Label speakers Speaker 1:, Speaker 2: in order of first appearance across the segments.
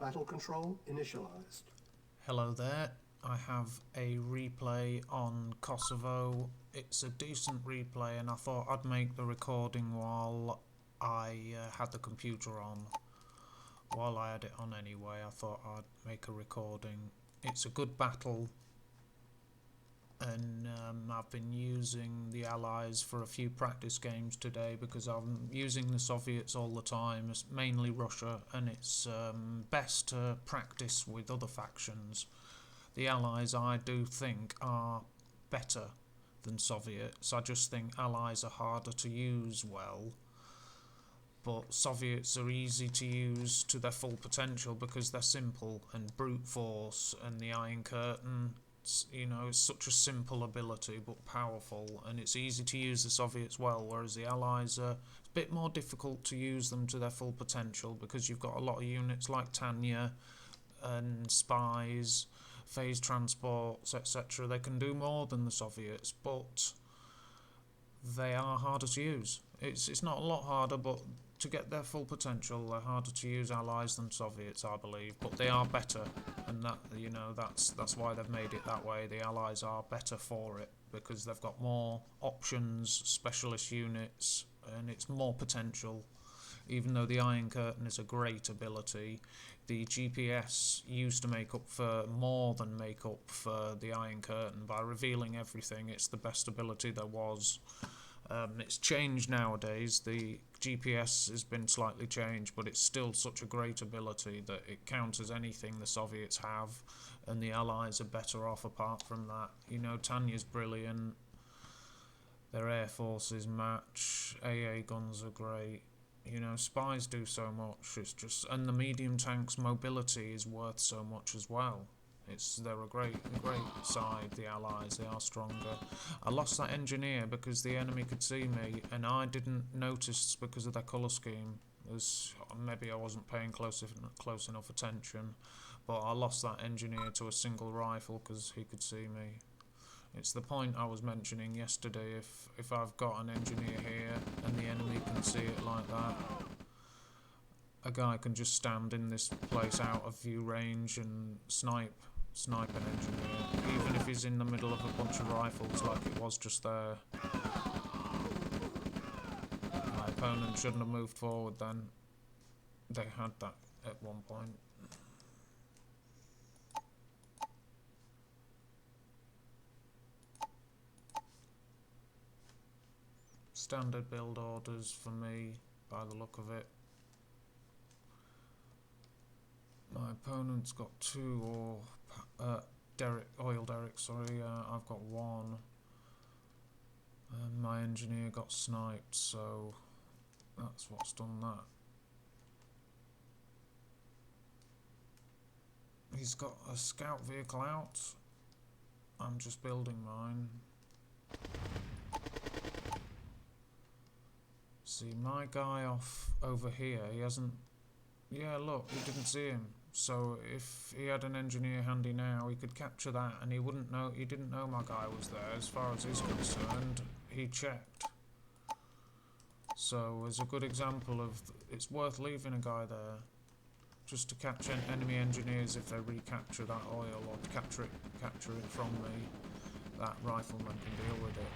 Speaker 1: Battle control initialized.
Speaker 2: Hello there, I have a replay on Kosovo. It's a decent replay and I thought I'd make the recording while I had the computer on. While I had it on anyway, I thought I'd make a recording. It's a good battle and I've been using the Allies for a few practice games today because I'm using the Soviets all the time, mainly Russia, and it's best to practice with other factions. The Allies, I do think, are better than Soviets. I just think Allies are harder to use well, but Soviets are easy to use to their full potential because they're simple, and brute force and the Iron Curtain, you know, it's such a simple ability but powerful, and it's easy to use the Soviets well, whereas the Allies are a bit more difficult to use them to their full potential because you've got a lot of units like Tanya and spies, phase transports, etc. They can do more than the Soviets, but they are harder to use. It's not a lot harder, but to get their full potential, they're harder to use Allies than Soviets, I believe. But they are better, and that, you know, that's why they've made it that way. The Allies are better for it because they've got more options, specialist units, and it's more potential. Even though the Iron Curtain is a great ability, the GPS used to make up for the Iron Curtain by revealing everything. It's the best ability there was. It's changed nowadays. The GPS has been slightly changed, but it's still such a great ability that it counters anything the Soviets have, and the Allies are better off apart from that. You know, Tanya's brilliant. Their air forces match. AA guns are great. You know, spies do so much. It's just, and the medium tanks' mobility is worth so much as well. They're a great side, the Allies. They are stronger. I lost that engineer because the enemy could see me, and I didn't notice because of their colour scheme. Maybe I wasn't paying close enough attention, but I lost that engineer to a single rifle because he could see me. It's the point I was mentioning yesterday. If I've got an engineer here and the enemy can see it like that, a guy can just stand in this place out of view range and snipe an engineer, even if he's in the middle of a bunch of rifles like it was just there. My opponent shouldn't have moved forward then. They had that at one point. Standard build orders for me, by the look of it. My opponent's got two oil derricks, I've got one. And my engineer got sniped, so that's what's done that. He's got a scout vehicle out. I'm just building mine. See, my guy off over here, he hasn't... Yeah, look, he didn't see him. So if he had an engineer handy now, he could capture that, and he wouldn't know. He didn't know my guy was there. As far as he's concerned, he checked. So as a good example of, it's worth leaving a guy there, just to catch enemy engineers if they recapture that oil or capture it from me. That rifleman can deal with it.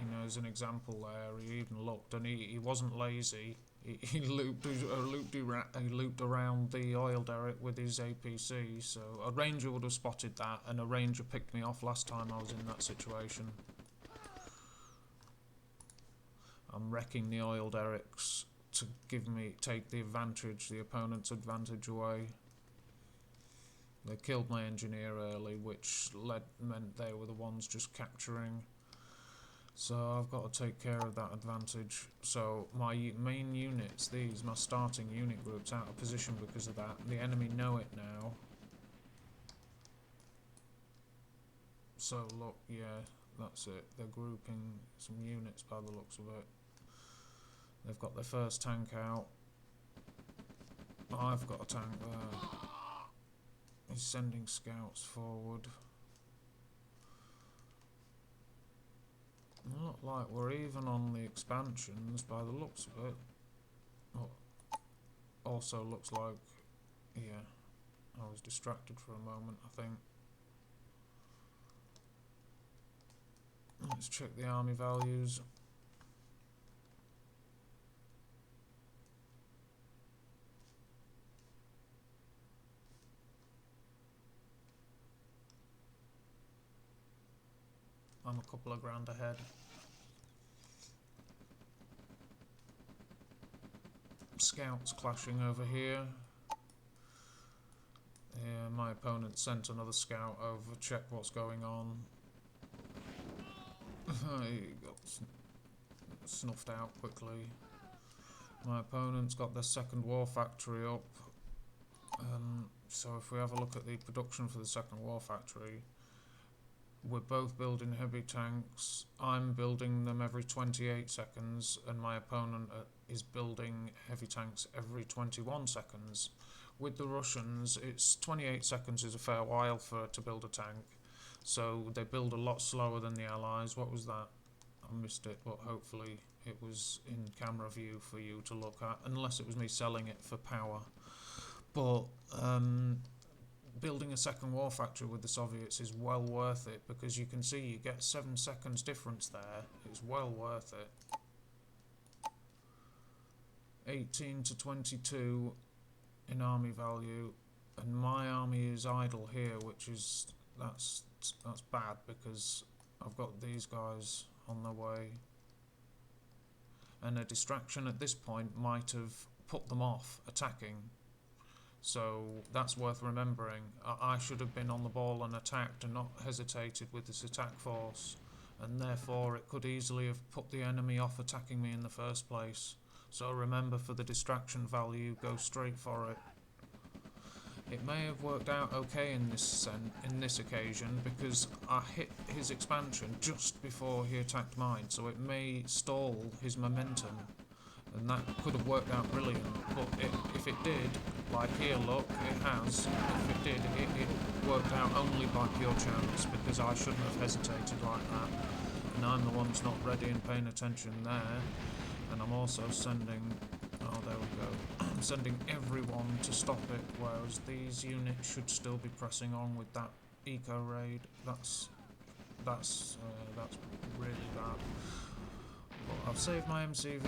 Speaker 2: You know, as an example there, he even looked, and he wasn't lazy. He looped around the oil derrick with his APC, so a ranger would have spotted that, and a ranger picked me off last time I was in that situation. I'm wrecking the oil derricks to take the opponent's advantage away. They killed my engineer early, which meant they were the ones just capturing. So I've got to take care of that advantage. So my main units, my starting unit group's out of position because of that. The enemy know it now. So look, yeah, that's it. They're grouping some units by the looks of it. They've got their first tank out. I've got a tank there. He's sending scouts forward. Not like we're even on the expansions by the looks of it. Oh, also looks like, yeah, I was distracted for a moment, I think. Let's check the army values. I'm a couple of grand ahead. Scouts clashing over here. Yeah, my opponent sent another scout over, check what's going on. He got snuffed out quickly. My opponent's got their second war factory up. So if we have a look at the production for the second war factory, we're both building heavy tanks. I'm building them every 28 seconds, and my opponent is building heavy tanks every 21 seconds. With the Russians, it's 28 seconds is a fair while to build a tank. So they build a lot slower than the Allies. What was that? I missed it, but hopefully it was in camera view for you to look at, unless it was me selling it for power. But building a second war factory with the Soviets is well worth it, because you can see you get 7 seconds difference there. It's well worth it. 18 to 22 in army value, and my army is idle here, which is that's bad, because I've got these guys on their way, and a distraction at this point might have put them off attacking. So that's worth remembering. I should have been on the ball and attacked and not hesitated with this attack force, and therefore it could easily have put the enemy off attacking me in the first place. So remember, for the distraction value, go straight for it. It may have worked out okay in this occasion, because I hit his expansion just before he attacked mine, so it may stall his momentum, and that could have worked out brilliant. But if it did, like here, look, it has. If it did, it worked out only by pure chance, because I shouldn't have hesitated like that. And I'm the one that's not ready and paying attention there. And I'm also sending, oh there we go, I'm sending everyone to stop it, whereas these units should still be pressing on with that eco raid. That's really bad. But I've saved my MCV.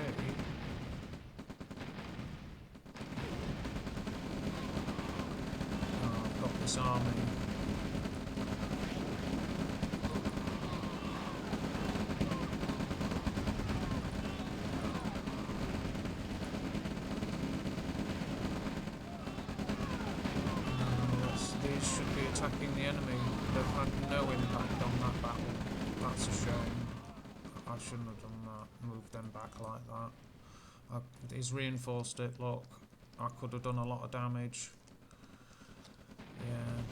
Speaker 2: I've got this army. These should be attacking the enemy. They've had no impact on that battle. That's a shame. I shouldn't have done that, moved them back like that. He's reinforced it, look. I could have done a lot of damage. Yeah.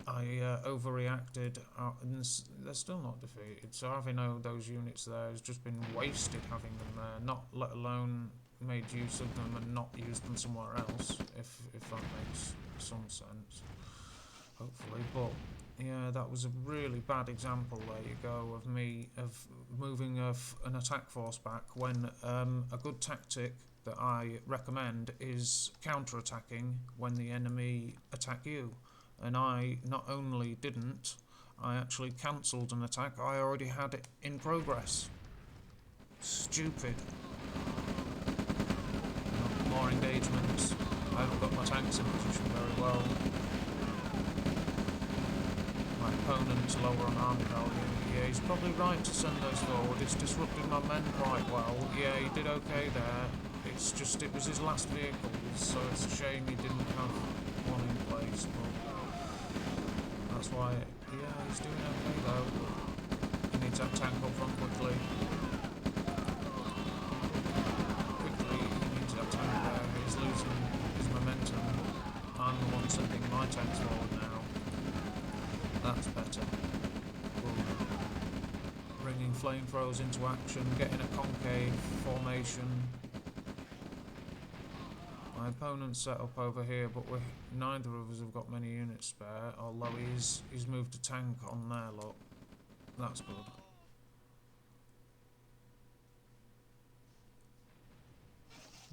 Speaker 2: I overreacted, and they're still not defeated. So having those units there has just been wasted, having them there, not let alone made use of them and not used them somewhere else, if that makes some sense, hopefully. But yeah, that was a really bad example, there you go, of me moving an attack force back, when a good tactic that I recommend is counter-attacking when the enemy attack you. And I not only didn't, I actually cancelled an attack I already had it in progress. Stupid. More engagements. I haven't got my tanks in position very well. My opponent's lower on army value. Yeah, he's probably right to send those forward. It's disrupted my men quite well. Yeah, he did okay there. It's just, it was his last vehicle, so it's a shame he didn't have one in place. But that's why, yeah, he's doing okay though. He needs that tank up front quickly. Losing his momentum. I'm the one sending my tanks forward now. That's better. Ooh. Bringing flamethrowers into action, getting a concave formation. My opponent's set up over here, but neither of us have got many units spare, although he's moved a tank on there, look. That's good.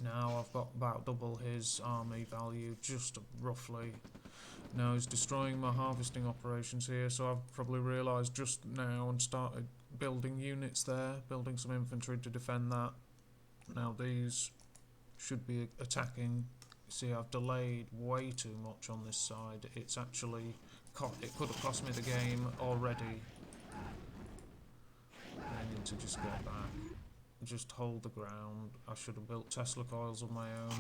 Speaker 2: Now I've got about double his army value, just roughly. Now he's destroying my harvesting operations here, so I've probably realised just now and started building units there, building some infantry to defend that. Now these should be attacking. See, I've delayed way too much on this side. It's actually, it could have cost me the game already. I need to just get back. Just hold the ground. I should have built Tesla coils of my own.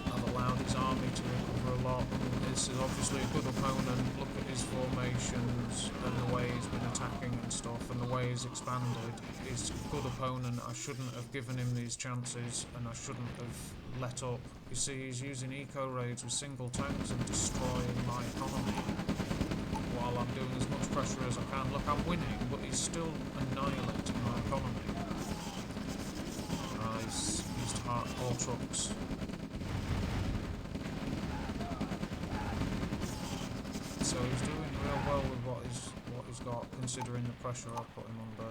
Speaker 2: I've allowed his army to recover a lot. This is obviously a good opponent. Look at his formations and the way he's been attacking and stuff, and the way he's expanded. He's a good opponent. I shouldn't have given him these chances, and I shouldn't have let up. You see, he's using eco raids with single tanks and destroying my economy while I'm doing as much pressure as I can. Look, I'm winning, but he's still annihilating my economy. He's used all trucks. So he's doing real well with what he's got, considering the pressure I've put him under.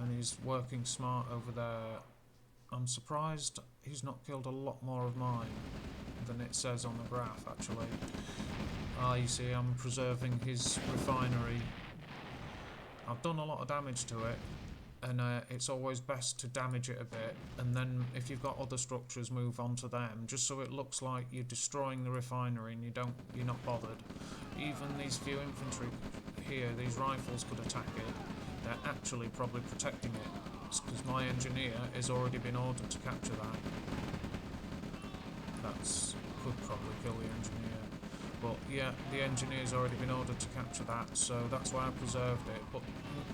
Speaker 2: And he's working smart over there. I'm surprised he's not killed a lot more of mine than it says on the graph, actually. You see, I'm preserving his refinery. I've done a lot of damage to it, and it's always best to damage it a bit, and then if you've got other structures, move on to them, just so it looks like you're destroying the refinery and you're not bothered. Even these few infantry here, these rifles could attack it. They're actually probably protecting it, because my engineer has already been ordered to capture that. Could probably kill the engineer, but yeah, the engineer's already been ordered to capture that, so that's why I preserved it. But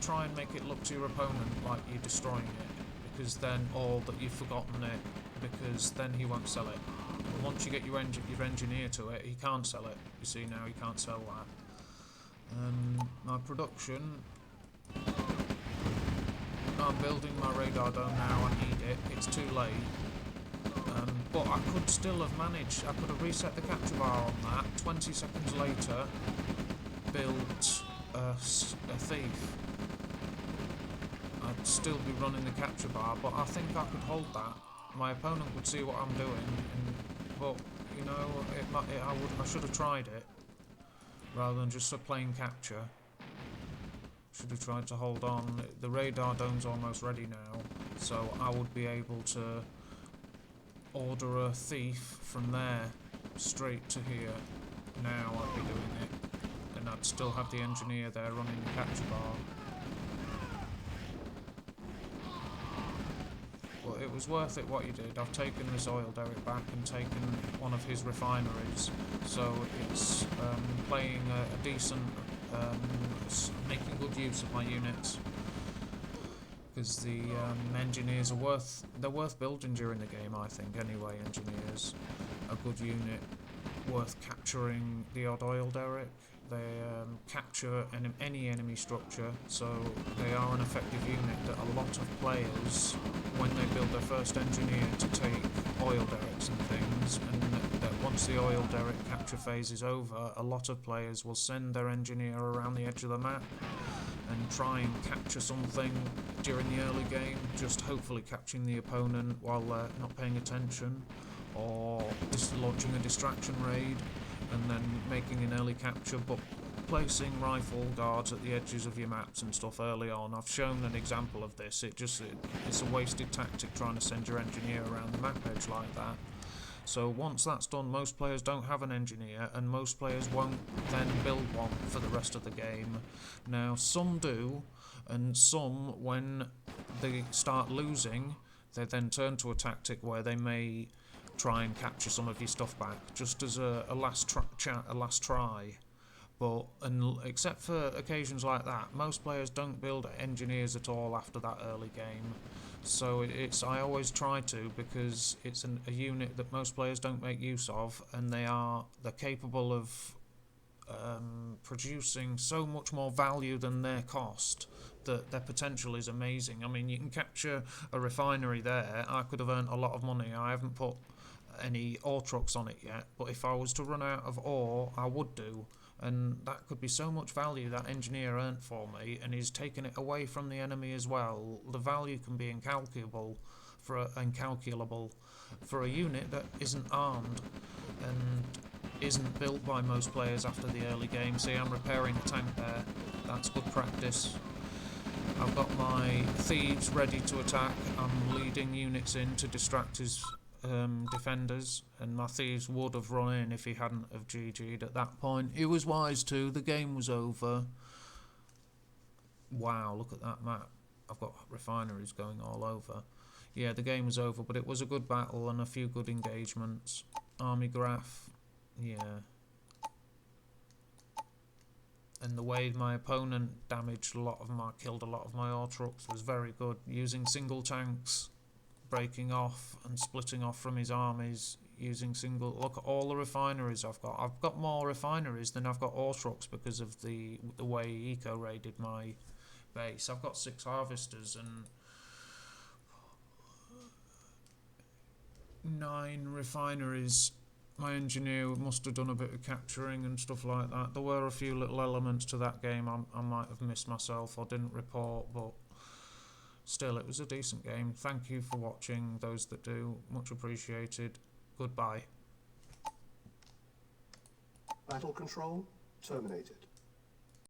Speaker 2: try and make it look to your opponent like you're destroying it, because then, or that you've forgotten it, because then he won't sell it. But once you get your engineer to it, he can't sell it. You see, now he can't sell that. My production, I'm building my radar dome now. I need it. It's too late. But I could still have managed. I could have reset the capture bar on that. 20 seconds later, built a thief. I'd still be running the capture bar, but I think I could hold that. My opponent would see what I'm doing, but you know, I should have tried it rather than just a plain capture. Should have tried to hold on. The radar dome's almost ready now, so I would be able to order a thief from there straight to here. Now I'd be doing it, and I'd still have the engineer there running the capture bar. But it was worth it what you did. I've taken this oil derrick back and taken one of his refineries, so it's playing a decent, making good use of my units. Because the engineers are worth building during the game, I think, anyway. Engineers, a good unit, worth capturing the odd oil derrick. They capture any enemy structure, so they are an effective unit that a lot of players, when they build their first engineer to take oil derricks and things, and that once the oil derrick capture phase is over, a lot of players will send their engineer around the edge of the map and try and capture something during the early game, just hopefully catching the opponent while they're not paying attention, or just launching a distraction raid and then making an early capture, but placing rifle guards at the edges of your maps and stuff early on. I've shown an example of this. It's a wasted tactic trying to send your engineer around the map edge like that. So once that's done, most players don't have an engineer, and most players won't then build one for the rest of the game. Now, some do, and some, when they start losing, they then turn to a tactic where they may try and capture some of your stuff back, just as a last try. But except for occasions like that, most players don't build engineers at all after that early game. So I always try to, because it's a unit that most players don't make use of, and they're capable of producing so much more value than their cost, that their potential is amazing. I mean, you can capture a refinery there. I could have earned a lot of money. I haven't put any ore trucks on it yet, but if I was to run out of ore, I would do. And that could be so much value that engineer earned for me, and he's taken it away from the enemy as well. The value can be incalculable for a unit that isn't armed and isn't built by most players after the early game. See, I'm repairing a tank there. That's good practice. I've got my thieves ready to attack. I'm leading units in to distract his defenders, and my thieves would have run in if he hadn't have GG'd at that point. He was wise to. The game was over. Wow, look at that map. I've got refineries going all over. Yeah, the game was over, but it was a good battle and a few good engagements. Army graph, yeah. And the way my opponent killed a lot of my ore trucks was very good. Using single tanks, breaking off and splitting off from his armies, look at all the refineries I've got. I've got more refineries than I've got ore trucks because of the way Eco raided my base. I've got 6 harvesters and 9 refineries. My engineer must have done a bit of capturing and stuff like that. There were a few little elements to that game I might have missed myself or didn't report, but still, it was a decent game. Thank you for watching, those that do. Much appreciated. Goodbye.
Speaker 1: Battle control terminated.